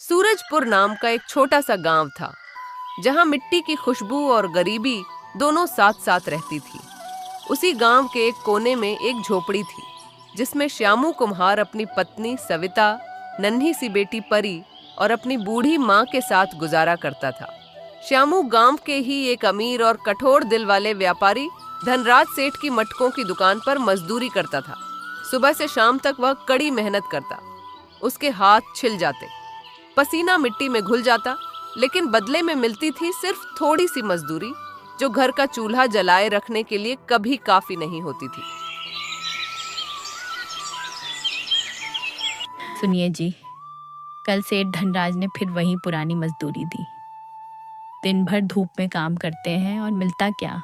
सूरजपुर नाम का एक छोटा सा गांव था जहां मिट्टी की खुशबू और गरीबी दोनों साथ साथ रहती थी। उसी गांव के एक कोने में एक झोपड़ी थी जिसमें श्यामू कुम्हार अपनी पत्नी सविता, नन्ही सी बेटी परी और अपनी बूढ़ी माँ के साथ गुजारा करता था। श्यामू गांव के ही एक अमीर और कठोर दिल वाले व्यापारी धनराज सेठ की मटकों की दुकान पर मजदूरी करता था। सुबह से शाम तक वह कड़ी मेहनत करता। उसके हाथ छिल जाते, पसीना मिट्टी में घुल जाता, लेकिन बदले में मिलती थी सिर्फ थोड़ी सी मजदूरी जो घर का चूल्हा जलाए रखने के लिए कभी काफी नहीं होती थी। सुनिए जी, कल सेठ धनराज ने फिर वही पुरानी मजदूरी दी। दिन भर धूप में काम करते हैं और मिलता क्या?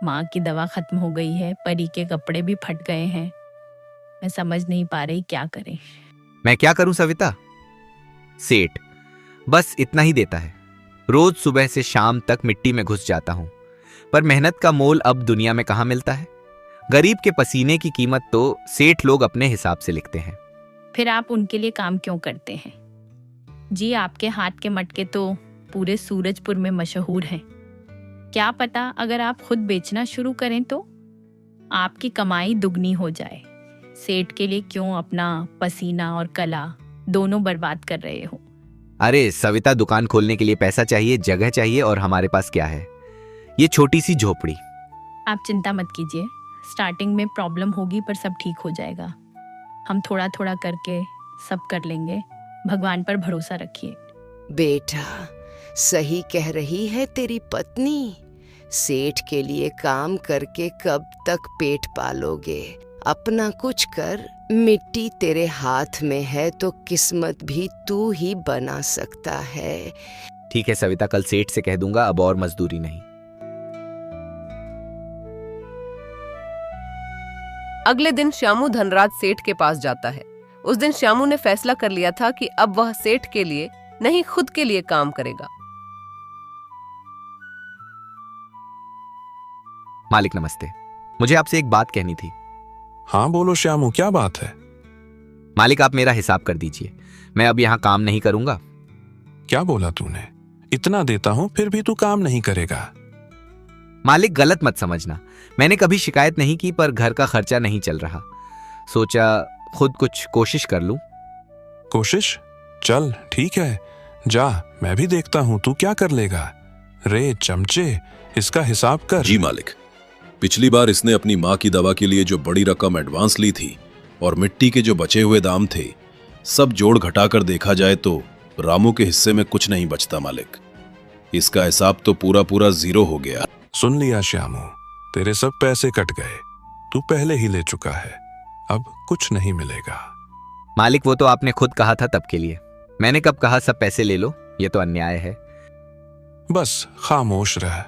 माँ की दवा खत्म हो गई है, परी के कपड़े भी फट गए हैं। मैं समझ नहीं पा रही क्या करें। मैं क्या करूं सविता? सेठ बस इतना ही देता है। रोज सुबह से शाम तक मिट्टी में घुस जाता हूं, पर मेहनत का मोल अब दुनिया में कहां मिलता है। गरीब के पसीने की कीमत तो सेठ लोग अपने हिसाब से लिखते हैं। फिर आप उनके लिए काम क्यों करते हैं? जी, आपके हाथ के मटके तो पूरे सूरजपुर में मशहूर हैं। क्या पता अगर आप खुद बेचना शुरू करें तो आपकी कमाई दुगनी हो जाए। सेठ के लिए क्यों अपना पसीना और कला दोनों बर्बाद कर रहे हो? अरे सविता, दुकान खोलने के लिए पैसा चाहिए, जगह चाहिए, और हमारे पास क्या है? ये छोटी सी झोपड़ी। आप चिंता मत कीजिए, स्टार्टिंग में प्रॉब्लम होगी पर सब ठीक हो जाएगा। हम थोड़ा थोड़ा करके सब कर लेंगे। भगवान पर भरोसा रखिए। बेटा, सही कह रही है तेरी पत्नी। सेठ के लिए काम करके कब तक पेट पालोगे? अपना कुछ कर। मिट्टी तेरे हाथ में है तो किस्मत भी तू ही बना सकता है। ठीक है सविता, कल सेठ से कह दूंगा अब और मजदूरी नहीं। अगले दिन श्यामू धनराज सेठ के पास जाता है। उस दिन श्यामू ने फैसला कर लिया था कि अब वह सेठ के लिए नहीं, खुद के लिए काम करेगा। मालिक नमस्ते, मुझे आपसे एक बात कहनी थी। हाँ बोलो श्यामू, क्या बात है? मालिक, आप मेरा हिसाब कर दीजिए। मैं अब यहाँ काम नहीं करूंगा। क्या बोला तूने? इतना देता हूं फिर भी तू काम नहीं करेगा? मालिक गलत मत समझना, मैंने कभी शिकायत नहीं की, पर घर का खर्चा नहीं चल रहा। सोचा खुद कुछ कोशिश कर लूं। कोशिश? चल ठीक है, जा, मैं भी देखता हूं तू क्या कर लेगा। रे चमचे, इसका हिसाब कर। जी मालिक, पिछली बार इसने अपनी माँ की दवा के लिए जो बड़ी रकम एडवांस ली थी और मिट्टी के जो बचे हुए दाम थे, सब जोड़ घटाकर देखा जाए तो रामू के हिस्से में कुछ नहीं बचता मालिक। इसका हिसाब तो पूरा पूरा जीरो हो गया। सुन लिया श्यामू, तेरे सब पैसे कट गए। तू पहले ही ले चुका है, अब कुछ नहीं मिलेगा। मालिक वो तो आपने खुद कहा था तब के लिए, मैंने कब कहा सब पैसे ले लो? ये तो अन्याय है। बस खामोश रह,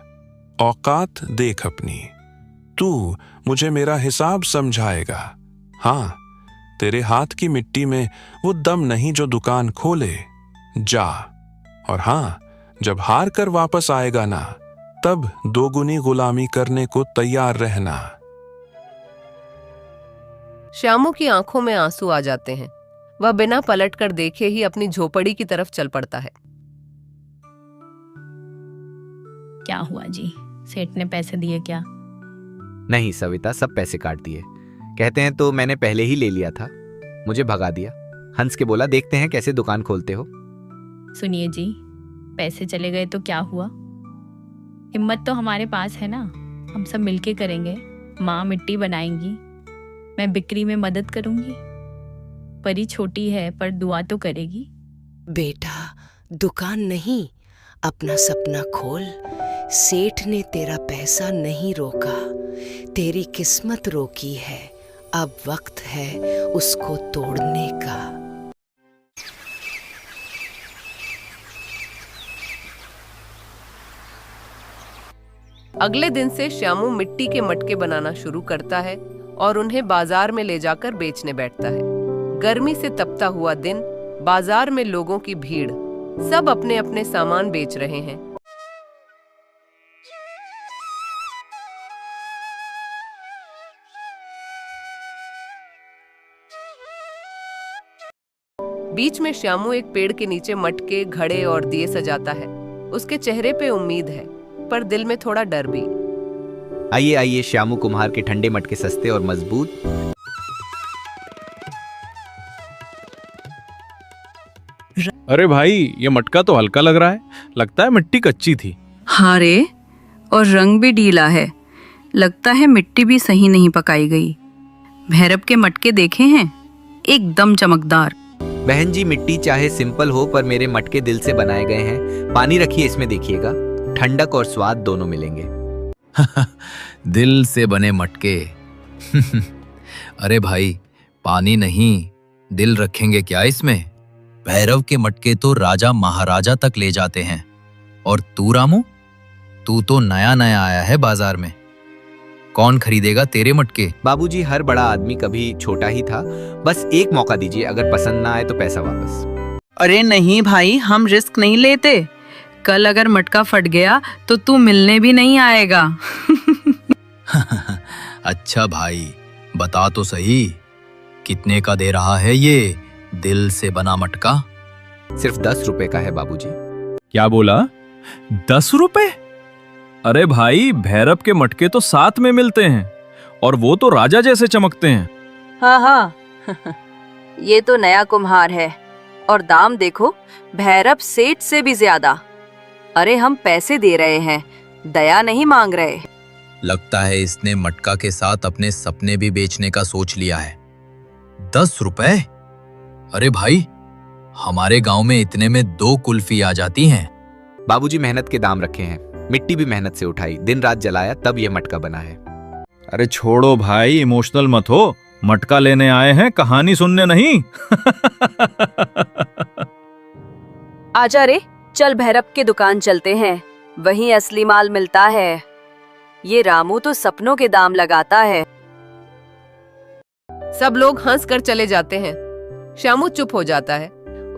औकात देख अपनी। तू मुझे मेरा हिसाब समझाएगा। हाँ, तेरे हाथ की मिट्टी में वो दम नहीं जो दुकान खोले। जा, और हाँ, जब हार कर वापस आएगा ना, तब दोगुनी गुलामी करने को तैयार रहना। श्यामू की आंखों में आंसू आ जाते हैं। वह बिना पलट कर देखे ही अपनी झोपड़ी की तरफ चल पड़ता है। क्या हुआ जी, सेठ ने पैसे दिए क्या? नहीं सविता, सब पैसे काट दिए। कहते हैं तो मैंने पहले ही ले लिया था, मुझे भगा दिया। हंस के बोला, देखते हैं कैसे दुकान खोलते हो। सुनिए जी, पैसे चले गए तो क्या हुआ? हिम्मत तो हमारे पास है ना, हम सब मिलके करेंगे। माँ मिट्टी बनाएंगी, मैं बिक्री में मदद करूंगी। परी छोटी है पर दुआ तो करेगी। बेटा, दुकान नहीं, अपना सपना खोल। सेठ ने तेरा पैसा नहीं रोका, तेरी किस्मत रोकी है। अब वक्त है उसको तोड़ने का। अगले दिन से श्यामू मिट्टी के मटके बनाना शुरू करता है और उन्हें बाजार में ले जाकर बेचने बैठता है। गर्मी से तपता हुआ दिन, बाजार में लोगों की भीड़, सब अपने अपने सामान बेच रहे हैं। बीच में श्यामू एक पेड़ के नीचे मटके, घड़े और दिए सजाता है। उसके चेहरे पे उम्मीद है, पर दिल में थोड़ा डर भी। आइए आइए, श्यामू कुम्हार के ठंडे मटके सस्ते और मजबूत। अरे भाई, ये मटका तो हल्का लग रहा है, लगता है मिट्टी कच्ची थी। हाँ रे, और रंग भी ढीला है, लगता है मिट्टी भी सही नहीं पकाई गई। भैरव के मटके देखे हैं, एकदम चमकदार। बहन जी, मिट्टी चाहे सिंपल हो पर मेरे मटके दिल से बनाए गए हैं। पानी रखिए, इसमें देखिएगा, ठंडक और स्वाद दोनों मिलेंगे। दिल से बने मटके। अरे भाई, पानी नहीं, दिल रखेंगे क्या इसमें? भैरव के मटके तो राजा महाराजा तक ले जाते हैं। और तू रामू, तू तो नया नया आया है बाजार में, कौन खरीदेगा तेरे मटके? बाबूजी, हर बड़ा आदमी कभी छोटा ही था। बस एक मौका दीजिए, अगर पसंद ना आए तो पैसा वापस। अरे नहीं भाई, हम रिस्क नहीं लेते। कल अगर मटका फट गया तो तू मिलने भी नहीं आएगा। अच्छा भाई, बता तो सही, कितने का दे रहा है ये दिल से बना मटका? सिर्फ 10 रुपए का है बाबूजी। क्या बोला? 10 रुपए? अरे भाई, भैरव के मटके तो 7 में मिलते हैं, और वो तो राजा जैसे चमकते हैं। हाँ हाँ, ये तो नया कुम्हार है, और दाम देखो, भैरव सेठ से भी ज्यादा। अरे हम पैसे दे रहे हैं, दया नहीं मांग रहे। लगता है इसने मटका के साथ अपने सपने भी बेचने का सोच लिया है। 10 रुपए? अरे भाई, हमारे गांव में इतने में 2 कुल्फी आ जाती हैं। बाबूजी, मेहनत के दाम रखे हैं, मिट्टी भी मेहनत से उठाई, दिन रात जलाया, तब ये मटका बना है। अरे छोड़ो भाई, इमोशनल मत हो, मटका लेने आए हैं, कहानी सुनने नहीं। आजा रे, चल भैरव के दुकान चलते हैं, वहीं असली माल मिलता है। ये रामू तो सपनों के दाम लगाता है। सब लोग हंस कर चले जाते हैं। श्यामू चुप हो जाता है।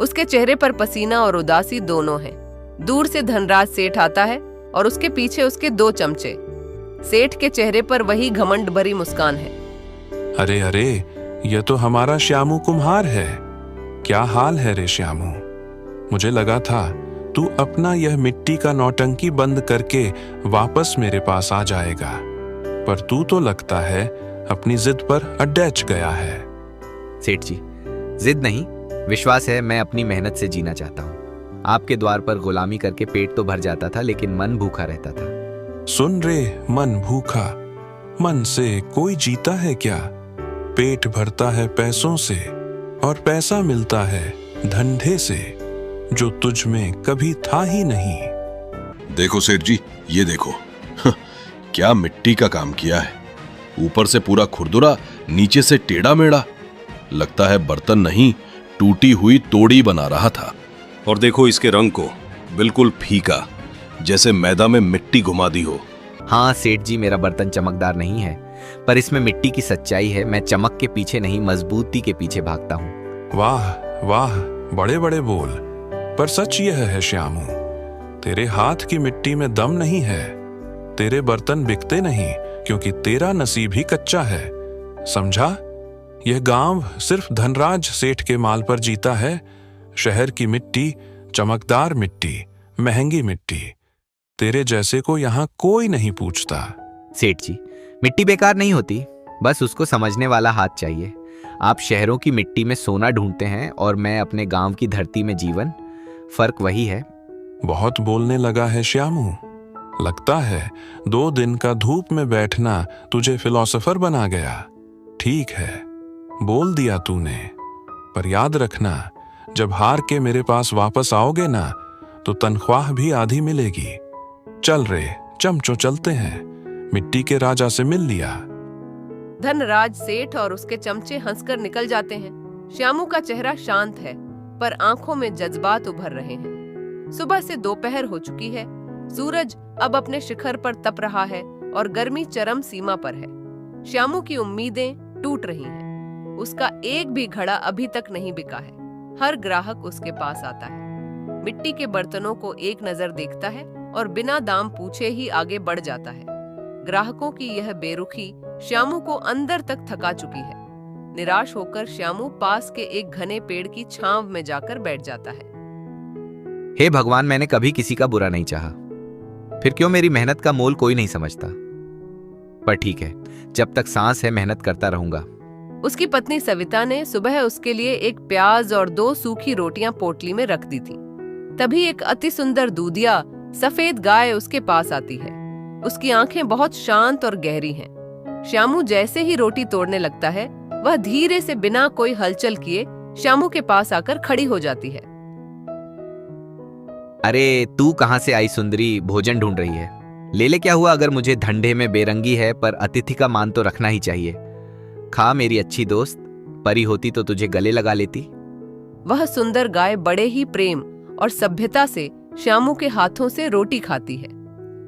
उसके चेहरे पर पसीना और उदासी दोनों हैं। दूर से धनराज सेठ आता है और उसके पीछे उसके 2 चमचे। सेठ के चेहरे पर वही घमंड भरी मुस्कान है। अरे अरे, ये तो हमारा श्यामू कुम्हार है। क्या हाल है रे श्यामू? मुझे लगा था तू अपना यह मिट्टी का नौटंकी बंद करके वापस मेरे पास आ जाएगा, पर तू तो लगता है अपनी जिद पर अटैच गया है। सेठ जी, जिद नहीं, विश्वास है। मैं अपनी मेहनत से जीना चाहता हूँ। आपके द्वार पर गुलामी करके पेट तो भर जाता था, लेकिन मन भूखा रहता था। सुन रे, मन भूखा, मन से कोई जीता है क्या? पेट भरता है पैसों से, और पैसा मिलता है धंधे से, जो तुझ में कभी था ही नहीं। देखो सेठ जी, ये देखो, क्या मिट्टी का काम किया है। ऊपर से पूरा खुरदुरा, नीचे से टेढ़ा मेढ़ा, लगता है बर्तन नहीं, टूटी हुई तोड़ी बना रहा था। और देखो इसके रंग को, बिल्कुल फीका, जैसे मैदा में मिट्टी घुमा दी हो। हाँ सेठ जी, मेरा बर्तन चमकदार नहीं है, पर इसमें मिट्टी की सच्चाई है। मैं चमक के पीछे नहीं, मजबूती के पीछे भागता हूँ। वाह वाह, बड़े बड़े बोल, पर सच यह है श्यामू, तेरे हाथ की मिट्टी में दम नहीं है। तेरे बर्तन बिकते नहीं, क्योंकि तेरा नसीब ही कच्चा है, समझा? यह गांव सिर्फ धनराज सेठ के माल पर जीता है। शहर की मिट्टी, चमकदार मिट्टी, महंगी मिट्टी, तेरे जैसे को यहाँ कोई नहीं पूछता। सेठ जी, मिट्टी बेकार नहीं होती, बस उसको समझने वाला हाथ चाहिए। आप शहरों की मिट्टी में सोना ढूंढते हैं और मैं अपने गांव की धरती में जीवन, फर्क वही है। बहुत बोलने लगा है श्यामू, लगता है 2 दिन का धूप में बैठना तुझे फिलोसोफर बना गया। ठीक है, बोल दिया तूने, पर याद रखना, जब हार के मेरे पास वापस आओगे ना, तो तनख्वाह भी आधी मिलेगी। चल रे चमचो, चलते हैं, मिट्टी के राजा से मिल लिया। धनराज सेठ और उसके चमचे हंसकर निकल जाते हैं। श्यामू का चेहरा शांत है, पर आंखों में जज्बात उभर रहे हैं। सुबह से दोपहर हो चुकी है। सूरज अब अपने शिखर पर तप रहा है और गर्मी चरम सीमा पर है। श्यामू की उम्मीदें टूट रही हैं। उसका एक भी घड़ा अभी तक नहीं बिका है। हर ग्राहक उसके पास आता है, मिट्टी के बर्तनों को एक नजर देखता है और बिना दाम पूछे ही आगे बढ़ जाता है। ग्राहकों की यह बेरुखी श्यामू को अंदर तक थका चुकी है। निराश होकर श्यामू पास के एक घने पेड़ की छांव में जाकर बैठ जाता है। हे भगवान, मैंने कभी किसी का बुरा नहीं चाहा, फिर क्यों मेरी मेहनत का मोल कोई नहीं समझता। पर ठीक है, जब तक सांस है मेहनत करता रहूंगा। उसकी पत्नी सविता ने सुबह उसके लिए एक प्याज और 2 सूखी रोटियां पोटली में रख दी थी। तभी एक अति सुंदर दूधिया सफेद गाय उसके पास आती है। उसकी आंखें बहुत शांत और गहरी हैं। श्यामू जैसे ही रोटी तोड़ने लगता है, वह धीरे से बिना कोई हलचल किए श्यामू के पास आकर खड़ी हो जाती है। अरे तू कहां से आई सुंदरी, भोजन ढूंढ रही है? ले ले, क्या हुआ? अगर मुझे धंधे में बेरंगी है, पर अतिथि का मान तो रखना ही चाहिए। खा मेरी अच्छी दोस्त, परी होती तो तुझे गले लगा लेती। वह सुंदर गाय बड़े ही प्रेम और सभ्यता से श्यामू के हाथों से रोटी खाती है।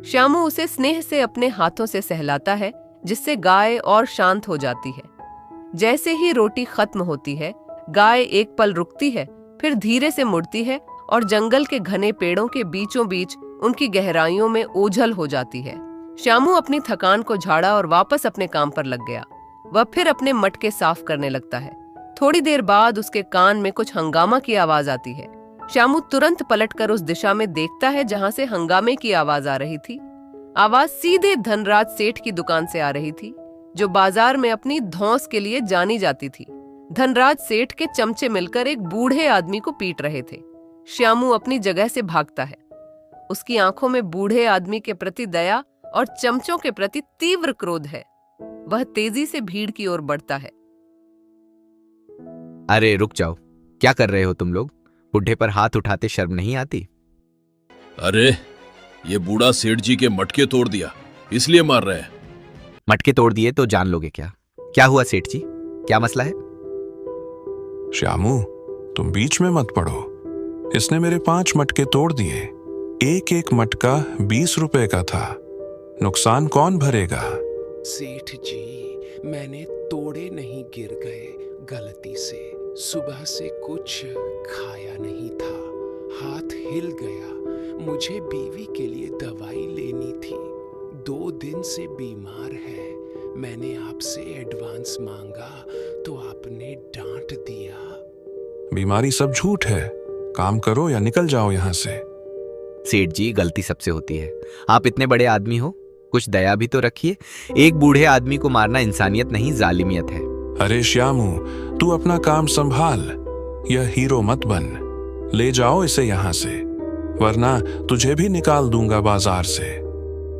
श्यामू उसे स्नेह से अपने हाथों से सहलाता है, जिससे गाय और शांत हो जाती है। जैसे ही रोटी खत्म होती है, गाय एक पल रुकती है, फिर धीरे से मुड़ती है और जंगल के घने पेड़ों के बीचों बीच उनकी गहराइयों में ओझल हो जाती है। श्यामू अपनी थकान को झाड़ा और वापस अपने काम पर लग गया। वह फिर अपने मटके साफ करने लगता है। थोड़ी देर बाद उसके कान में कुछ हंगामा की आवाज आती है। श्यामू तुरंत पलटकर उस दिशा में देखता है जहां से हंगामे की आवाज आ रही थी। आवाज सीधे धनराज सेठ की दुकान से आ रही थी, जो बाजार में अपनी धौंस के लिए जानी जाती थी। धनराज सेठ के चमचे मिलकर एक बूढ़े आदमी को पीट रहे थे। श्यामू अपनी जगह से भागता है। उसकी आंखों में बूढ़े आदमी के प्रति दया और चमचों के प्रति तीव्र क्रोध है। वह तेजी से भीड़ की ओर बढ़ता है। अरे रुक जाओ, क्या कर रहे हो तुम लोग? बुढ़े पर हाथ उठाते शर्म नहीं आती? अरे ये बूढ़ा सेठ जी के मटके तोड़ दिया, इसलिए मार रहे हैं। मटके तोड़ दिए तो जान लोगे क्या? क्या हुआ सेठ जी, क्या मसला है? श्यामू, तुम बीच में मत पड़ो। इसने मेरे 5 मटके तोड़ दिए। एक एक मटका 20 रुपए का था। नुकसान कौन भरेगा? सेठ जी, मैंने तोड़े नहीं, गिर गए गलती से। सुबह से कुछ खाया नहीं था, हाथ हिल गया। मुझे बीवी के लिए दवाई लेनी थी, 2 दिन से बीमार है। मैंने आपसे एडवांस मांगा तो आपने डांट दिया। बीमारी सब झूठ है। काम करो या निकल जाओ यहाँ से। सेठ जी, गलती सबसे होती है। आप इतने बड़े आदमी हो, कुछ दया भी तो रखिए। एक बूढ़े आदमी को मारना इंसानियत नहीं, जालिमियत है। अरे श्यामू, तू अपना काम संभाल, यह हीरो मत बन। ले जाओ इसे यहाँ से, वरना तुझे भी निकाल दूंगा बाजार से।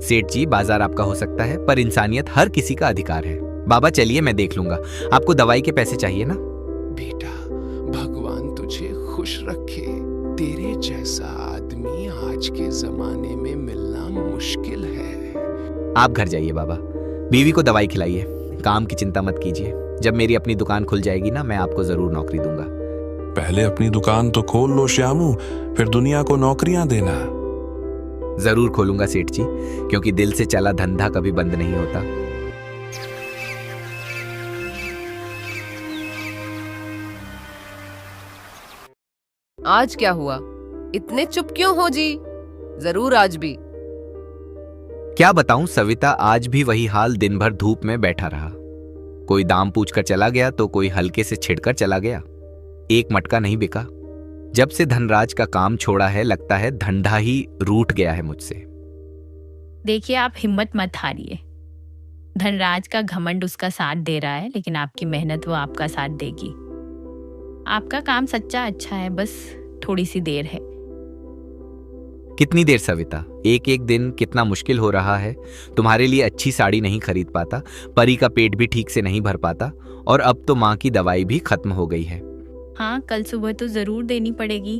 सेठ जी, बाजार आपका हो सकता है, पर इंसानियत हर किसी का अधिकार है। बाबा चलिए, मैं देख लूंगा। आपको दवाई के पैसे चाहिए ना? बेटा, भगवान तुझे खुश रखे। तेरे जैसा आदमी आज के जमाने में मिलना मुश्किल है। आप घर जाइए बाबा, बीवी को दवाई खिलाइए। काम की चिंता मत कीजिए। जब मेरी अपनी दुकान खुल जाएगी ना, मैं आपको जरूर नौकरी दूंगा। पहले अपनी दुकान तो खोल लो श्यामू, फिर दुनिया को नौकरियां देना। जरूर खोलूंगा सेठ जी, क्योंकि दिल से चला धंधा कभी बंद नहीं होता। आज क्या हुआ? इतने चुप क्यों हो जी? जरूर आज भी। क्या बताऊं सविता, आज भी वही हाल। दिन भर धूप में बैठा रहा। कोई दाम पूछकर चला गया तो कोई हल्के से छिड़कर चला गया। एक मटका नहीं बिका। जब से धनराज का काम छोड़ा है, लगता है धंधा ही रूठ गया है मुझसे। देखिए, आप हिम्मत मत हारिए। धनराज का घमंड उसका साथ दे रहा है, लेकिन आपकी मेहनत वो आपका साथ देगी। आपका काम सच्चा अच्छा है, बस थोड़ी सी देर है। कितनी देर सविता? एक एक दिन कितना मुश्किल हो रहा है। तुम्हारे लिए अच्छी साड़ी नहीं खरीद पाता, परी का पेट भी ठीक से नहीं भर पाता, और अब तो माँ की दवाई भी खत्म हो गई है। हाँ, कल सुबह तो जरूर देनी पड़ेगी।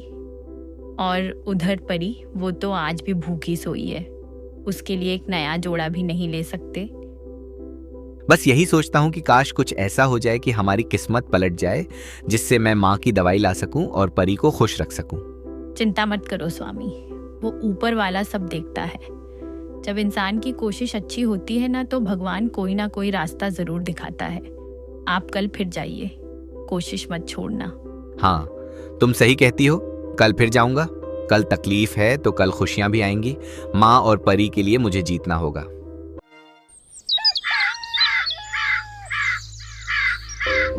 और उधर परी, वो तो आज भी भूखी सोई है। उसके लिए एक नया जोड़ा भी नहीं ले सकते। बस यही सोचता हूँ कि काश कुछ ऐसा हो जाए कि हमारी किस्मत पलट जाए, जिससे मैं माँ की दवाई ला सकूं और परी को खुश रख सकूं। चिंता मत करो स्वामी, वो ऊपर वाला सब देखता है। जब इंसान की कोशिश अच्छी होती है ना, तो भगवान कोई ना कोई रास्ता जरूर दिखाता है। आप कल फिर जाइए, कोशिश मत छोड़ना। हाँ, तुम सही कहती हो। कल फिर जाऊंगा। कल तकलीफ है तो कल खुशियां भी आएंगी। माँ और परी के लिए मुझे जीतना होगा।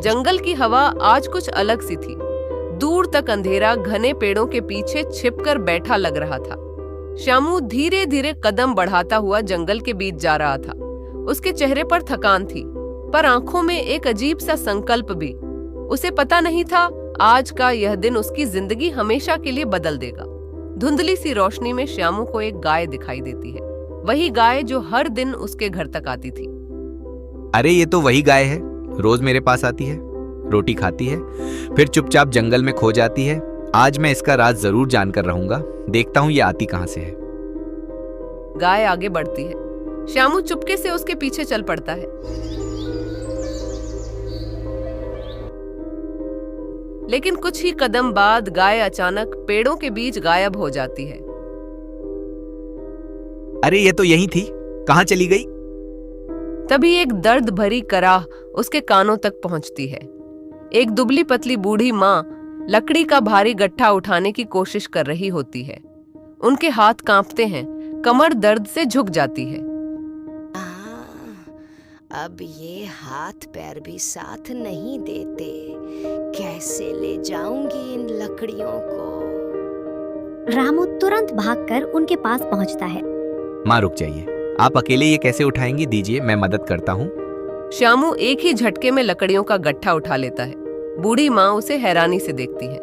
जंगल की हवा आज कुछ अलग सी थी। दूर तक अंधेरा घने पेड़ों के पीछे छिपकर बैठा लग रहा था। श्यामू धीरे धीरे कदम बढ़ाता हुआ जंगल के बीच जा रहा था। उसके चेहरे पर थकान थी, पर आंखों में एक अजीब सा संकल्प भी। उसे पता नहीं था आज का यह दिन उसकी जिंदगी हमेशा के लिए बदल देगा। धुंधली सी रोशनी में श्यामू को एक गाय दिखाई देती है, वही गाय जो हर दिन उसके घर तक आती थी। अरे ये तो वही गाय है, रोज मेरे पास आती है, रोटी खाती है, फिर चुपचाप जंगल में खो जाती है। आज मैं इसका राज जरूर जानकर रहूंगा। देखता हूं ये आती कहां से है। गाय आगे बढ़ती है। श्यामू चुपके से उसके पीछे चल पड़ता है। लेकिन कुछ ही कदम बाद गाय अचानक पेड़ों के बीच गायब हो जाती है। अरे ये तो यही थी, कहां चली गई? तभी एक दर्द भरी कराह उसके कानों तक पहुंचती है। एक दुबली पतली बूढ़ी माँ लकड़ी का भारी गट्ठा उठाने की कोशिश कर रही होती है। उनके हाथ कांपते हैं, कमर दर्द से झुक जाती है। अब ये हाथ पैर भी साथ नहीं देते, कैसे ले जाऊंगी इन लकड़ियों को? रामू तुरंत भागकर उनके पास पहुंचता है। माँ रुक जाइए, आप अकेले ये कैसे उठाएंगी? दीजिए मैं मदद करता हूँ। श्यामू एक ही झटके में लकड़ियों का गट्ठा उठा लेता है। बूढ़ी माँ उसे हैरानी से देखती है।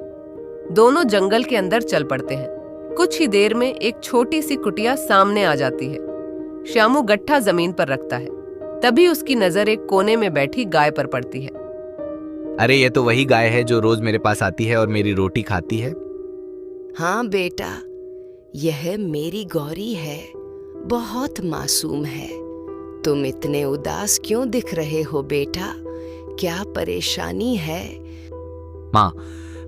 दोनों जंगल के अंदर चल पड़ते हैं। कुछ ही देर में एक छोटी सी कुटिया सामने आ जाती है। श्यामू गट्ठा जमीन पर रखता है। तभी उसकी नजर एक कोने में बैठी गाय पर पड़ती है। अरे ये तो वही गाय है जो रोज मेरे पास आती है और मेरी रोटी खाती है। हाँ बेटा, यह मेरी गौरी है, बहुत मासूम है। तुम इतने उदास क्यों दिख रहे हो बेटा? क्या परेशानी है? माँ,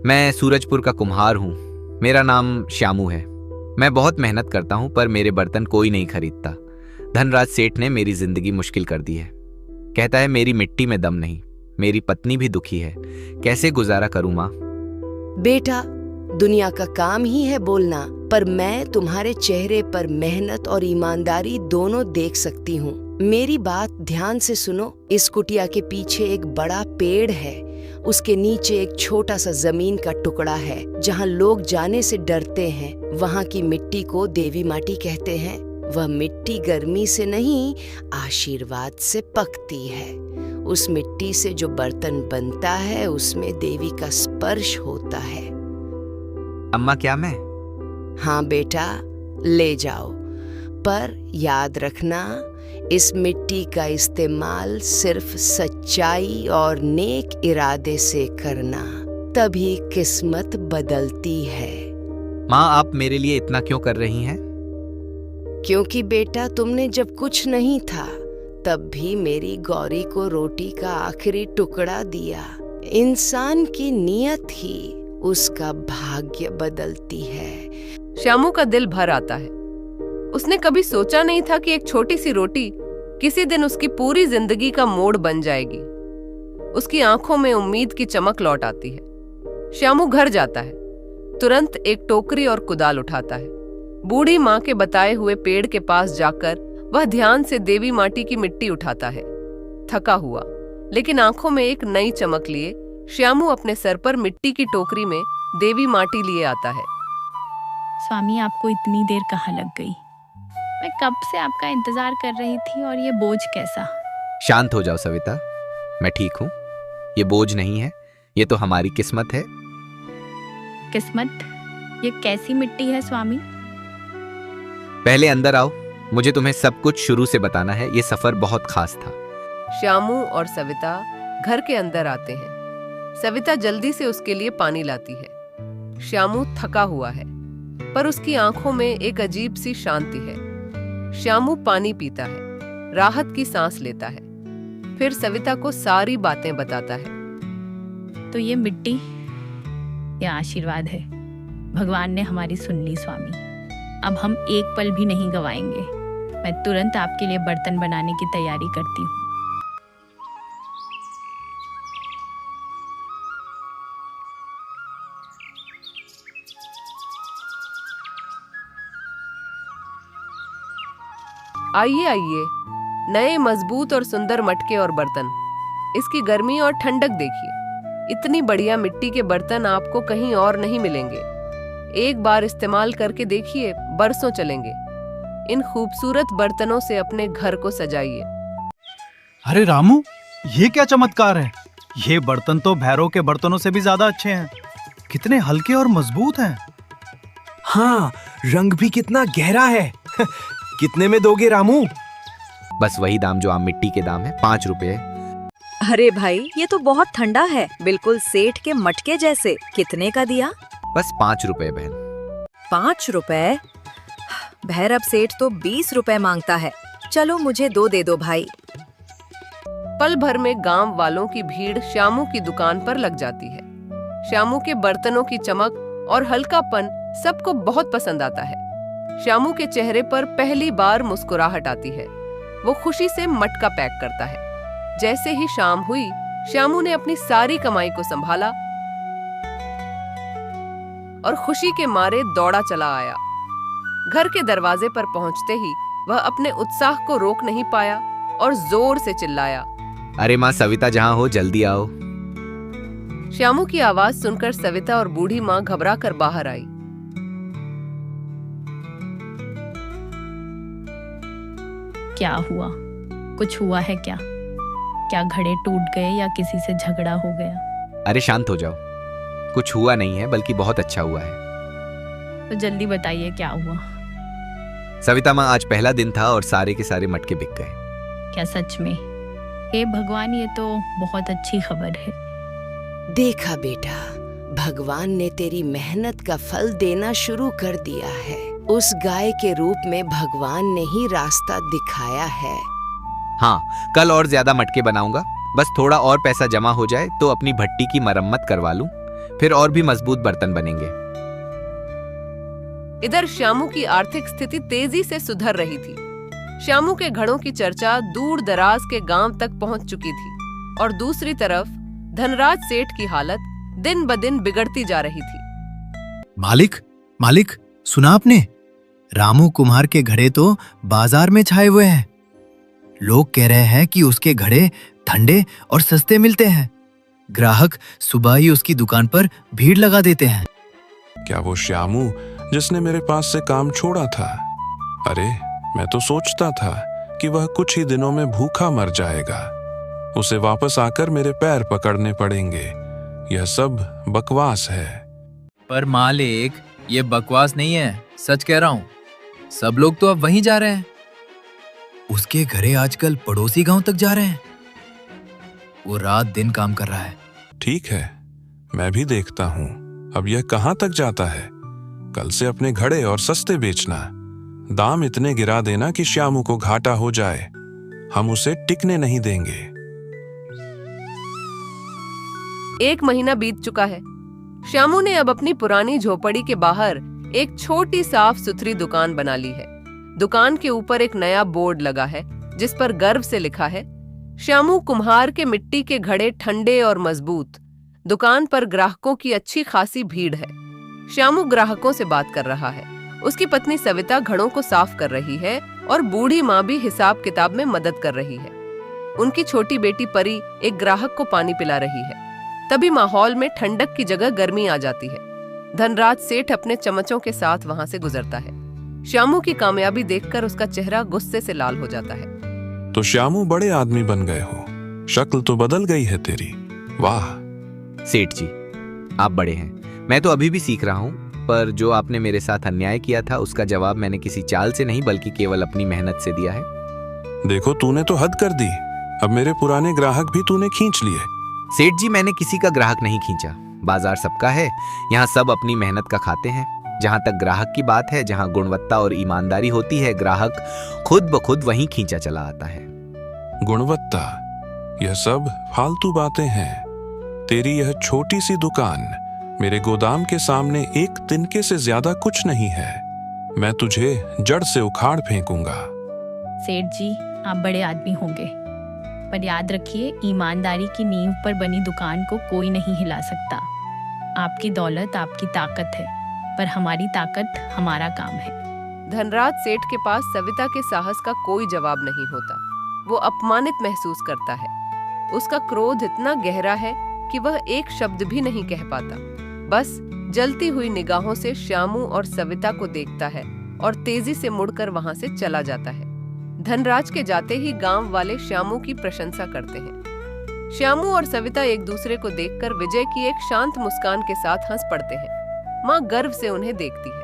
मैं सूरजपुर का कुम्हार हूँ। मेरा नाम श्यामू है। मैं बहुत मेहनत करता हूँ, पर मेरे बर्तन कोई नहीं खरीदता। धनराज सेठ ने मेरी जिंदगी मुश्किल कर दी है। कहता है मेरी मिट्टी में दम नहीं। मेरी पत्नी भी दुखी है। कैसे गुजारा करूं माँ? बेटा, दुनिया का काम ही है बोलना, पर मैं तुम्हारे चेहरे पर मेहनत और ईमानदारी दोनों देख सकती हूँ। मेरी बात ध्यान से सुनो। इस कुटिया के पीछे एक बड़ा पेड़ है। उसके नीचे एक छोटा सा जमीन का टुकड़ा है जहाँ लोग जाने से डरते हैं। वहाँ की मिट्टी को देवी माटी कहते हैं। वह मिट्टी गर्मी से नहीं, आशीर्वाद से पकती है। उस मिट्टी से जो बर्तन बनता है उसमें देवी का स्पर्श होता है। अम्मा क्या मैं? हाँ बेटा, ले जाओ, पर याद रखना इस मिट्टी का इस्तेमाल सिर्फ सच्चाई और नेक इरादे से करना, तभी किस्मत बदलती है। माँ, आप मेरे लिए इतना क्यों कर रही हैं? क्योंकि बेटा, तुमने जब कुछ नहीं था तब भी मेरी गौरी को रोटी का आखिरी टुकड़ा दिया। इंसान की नियत ही उसका भाग्य बदलती है। श्यामू का दिल भर आता है। उसने कभी सोचा नहीं था कि एक छोटी सी रोटी किसी दिन उसकी पूरी जिंदगी का मोड़ बन जाएगी। उसकी आंखों में उम्मीद की चमक लौट आती है। श्यामू घर जाता है। तुरंत एक टोकरी और कुदाल उठाता है। बूढ़ी माँ के बताए हुए पेड़ के पास जाकर वह ध्यान से देवी माटी की मिट्टी उठाता है। थका हुआ लेकिन आंखों में एक नई चमक लिए श्यामू अपने सर पर मिट्टी की टोकरी में देवी माटी लिए आता है। स्वामी, आपको इतनी देर कहाँ लग गई? मैं कब से आपका इंतजार कर रही थी, और ये बोझ कैसा? शांत हो जाओ सविता, मैं ठीक हूँ। ये बोझ नहीं है, ये तो हमारी किस्मत है। किस्मत? ये कैसी मिट्टी है स्वामी? पहले अंदर आओ, मुझे तुम्हें सब कुछ शुरू से बताना है। ये सफर बहुत खास था। श्यामू और सविता घर के अंदर आते हैं। सविता जल्दी से उसके लिए पानी लाती है। श्यामू थका हुआ है, पर उसकी आंखों में एक अजीब सी शांति है। श्यामू पानी पीता है, राहत की सांस लेता है, फिर सविता को सारी बातें बताता है। तो ये मिट्टी, ये आशीर्वाद है। भगवान ने हमारी सुन ली स्वामी। अब हम एक पल भी नहीं गवाएंगे। मैं तुरंत आपके लिए बर्तन बनाने की तैयारी करती हूँ। आइए आइए, नए मजबूत और सुंदर मटके और बर्तन। इसकी गर्मी और ठंडक देखिए। इतनी बढ़िया मिट्टी के बर्तन आपको कहीं और नहीं मिलेंगे। एक बार इस्तेमाल करके देखिए, बरसों चलेंगे। इन खूबसूरत बर्तनों से अपने घर को सजाइए। अरे रामू, ये क्या चमत्कार है। ये बर्तन तो भैरव के बर्तनों से भी ज्यादा अच्छे हैं। कितने हल्के और मजबूत हैं। हाँ, रंग भी कितना गहरा है। कितने में दोगे रामू? बस वही दाम जो आम मिट्टी के दाम है, 5 रुपए। अरे भाई, ये तो बहुत ठंडा है, बिल्कुल सेठ के मटके जैसे। कितने का दिया? बस 5 रुपए बहन। 5 रुपए? भैरव सेठ तो 20 रुपए मांगता है। चलो मुझे 2 दे दो भाई। पल भर में गांव वालों की भीड़ श्यामू की दुकान पर लग जाती है। श्यामू के बर्तनों की चमक और हल्कापन सबको बहुत पसंद आता है। श्यामू के चेहरे पर पहली बार मुस्कुराहट आती है। वो खुशी से मटका पैक करता है। जैसे ही शाम हुई, श्यामू ने अपनी सारी कमाई को संभाला और खुशी के मारे दौड़ा चला आया। घर के दरवाजे पर पहुंचते ही वह अपने उत्साह को रोक नहीं पाया और जोर से चिल्लाया, अरे माँ सविता, जहाँ हो जल्दी आओ। श्यामू की आवाज सुनकर सविता और बूढ़ी माँ घबरा कर बाहर आई। क्या हुआ? कुछ हुआ है क्या? क्या घड़े टूट गए या किसी से झगड़ा हो गया? अरे शांत हो जाओ, कुछ हुआ नहीं है, बल्कि बहुत अच्छा हुआ है। तो जल्दी बताइए क्या हुआ। सविता माँ, आज पहला दिन था और सारे के सारे मटके बिक गए। क्या सच में? हे भगवान, ये तो बहुत अच्छी खबर है। देखा बेटा, भगवान ने तेरी मेहनत का फल देना शुरू कर दिया है। उस गाय के रूप में भगवान ने ही रास्ता दिखाया है। हाँ, कल और ज्यादा मटके बनाऊंगा। बस थोड़ा और पैसा जमा हो जाए तो अपनी भट्टी की मरम्मत करवा लूं, फिर और भी मजबूत बर्तन बनेंगे। इधर श्यामू की आर्थिक स्थिति तेजी से सुधर रही थी। श्यामू के घड़ों की चर्चा दूर दराज के गांव तक पहुंच चुकी थी और दूसरी तरफ धनराज सेठ की हालत दिन ब दिन बिगड़ती जा रही थी। मालिक, सुना आपने? रामू कुम्हार के घड़े तो बाजार में छाए हुए हैं। लोग कह रहे हैं कि उसके घड़े ठंडे और सस्ते मिलते हैं। ग्राहक सुबह ही उसकी दुकान पर भीड़ लगा देते हैं। क्या वो श्यामू जिसने मेरे पास से काम छोड़ा था? अरे, मैं तो सोचता था कि वह कुछ ही दिनों में भूखा मर जाएगा। उसे वापस आकर मेरे पैर पकड़ने पड़ेंगे। यह सब बकवास है। पर मालिक, ये बकवास नहीं है, सच कह रहा हूँ। सब लोग तो अब वहीं जा रहे हैं। उसके घरे आजकल पड़ोसी गांव तक जा रहे हैं। वो रात दिन काम कर रहा है। ठीक है, मैं भी देखता हूँ अब यह कहाँ तक जाता है। कल से अपने घड़े और सस्ते बेचना। दाम इतने गिरा देना कि श्यामू को घाटा हो जाए। हम उसे टिकने नहीं देंगे। 1 महीना बीत चुका है। श्यामू ने अब अपनी पुरानी झोपड़ी के बाहर एक छोटी साफ सुथरी दुकान बना ली है। दुकान के ऊपर एक नया बोर्ड लगा है जिस पर गर्व से लिखा है, श्यामू कुम्हार के मिट्टी के घड़े ठंडे और मजबूत। दुकान पर ग्राहकों की अच्छी खासी भीड़ है। श्यामू ग्राहकों से बात कर रहा है। उसकी पत्नी सविता घड़ों को साफ कर रही है और बूढ़ी माँ भी हिसाब किताब में मदद कर रही है। उनकी छोटी बेटी परी एक ग्राहक को पानी पिला रही है। तभी माहौल में ठंडक की जगह गर्मी आ जाती है। धनराज सेठ अपने चमचों के साथ वहां से गुजरता है। श्यामू की कामयाबी देखकर उसका चेहरा गुस्से से लाल हो जाता है। तो श्यामू बड़े आदमी बन गए हो। शक्ल तो बदल गई है तेरी। वाह सेठ जी, आप बड़े हैं। मैं तो अभी भी सीख रहा हूँ, पर जो आपने मेरे साथ अन्याय किया था उसका जवाब मैंने किसी चाल से नहीं बल्कि केवल अपनी मेहनत से दिया है। देखो, तूने तो हद कर दी। अब मेरे पुराने ग्राहक भी तूने खींच लिए। सेठ जी, मैंने किसी का ग्राहक नहीं खींचा। बाजार सबका है, यहाँ सब अपनी मेहनत का खाते हैं। जहाँ तक ग्राहक की बात है, जहाँ गुणवत्ता और ईमानदारी होती है, ग्राहक खुद ब खुद वहीं खींचा चला आता है। गुणवत्ता, यह सब फालतू बातें हैं। तेरी यह छोटी सी दुकान मेरे गोदाम के सामने एक तिनके से ज्यादा कुछ नहीं है। मैं तुझे जड़ से उखाड़ फेंकूंगा। सेठ जी, आप बड़े आदमी होंगे, पर याद रखिए, ईमानदारी की नींव पर बनी दुकान को कोई नहीं हिला सकता। आपकी दौलत आपकी ताकत है, पर हमारी ताकत हमारा काम है। धनराज सेठ के पास सविता के साहस का कोई जवाब नहीं होता। वो अपमानित महसूस करता है। उसका क्रोध इतना गहरा है कि वह एक शब्द भी नहीं कह पाता। बस जलती हुई निगाहों से श्यामू और सविता को देखता है और तेजी से मुड़कर वहां से चला जाता है। धनराज के जाते ही गांव वाले श्यामू की प्रशंसा करते हैं। श्यामू और सविता एक दूसरे को देखकर विजय की एक शांत मुस्कान के साथ हंस पड़ते हैं। माँ गर्व से उन्हें देखती है।